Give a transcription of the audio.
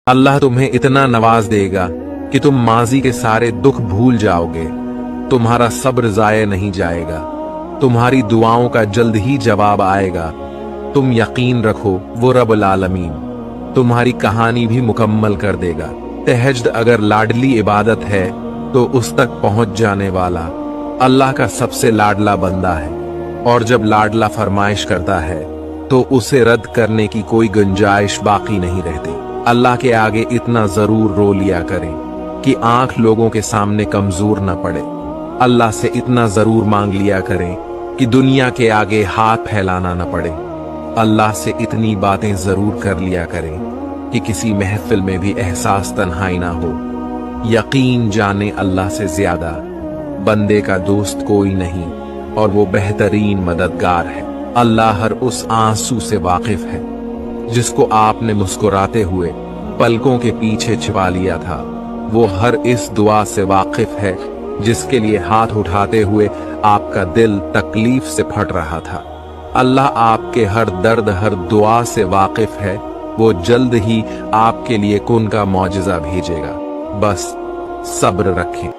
अल्लाह तुम्हें इतना नवाज देगा कि तुम माजी के सारे दुख भूल जाओगे। तुम्हारा सब्र जाया नहीं जाएगा। तुम्हारी दुआओं का जल्द ही जवाब आएगा। तुम यकीन रखो, वो रब्बुल आलमीन तुम्हारी कहानी भी मुकम्मल कर देगा। तहज्जुद अगर लाडली इबादत है तो उस तक पहुंच जाने वाला अल्लाह का सबसे लाडला बंदा है, और जब लाडला फरमाइश करता है तो उसे रद्द करने की कोई गुंजाइश बाकी नहीं रहती। अल्लाह के आगे इतना जरूर रो लिया करें कि आंख लोगों के सामने कमजोर न पड़े। अल्लाह से इतना जरूर मांग लिया करें कि दुनिया के आगे हाथ फैलाना न पड़े। अल्लाह से इतनी बातें जरूर कर लिया करें कि किसी महफिल में भी एहसास तन्हाई ना हो। यकीन जाने अल्लाह से ज्यादा बंदे का दोस्त कोई नहीं, और वो बेहतरीन मददगार है। अल्लाह हर उस आंसू से वाकिफ है जिसको आपने मुस्कुराते हुए पलकों के पीछे छिपा लिया था। वो हर इस दुआ से वाकिफ है जिसके लिए हाथ उठाते हुए आपका दिल तकलीफ से फट रहा था। अल्लाह आपके हर दर्द, हर दुआ से वाकिफ है। वो जल्द ही आपके लिए कुन का मौजज़ा भेजेगा। बस सब्र रखें।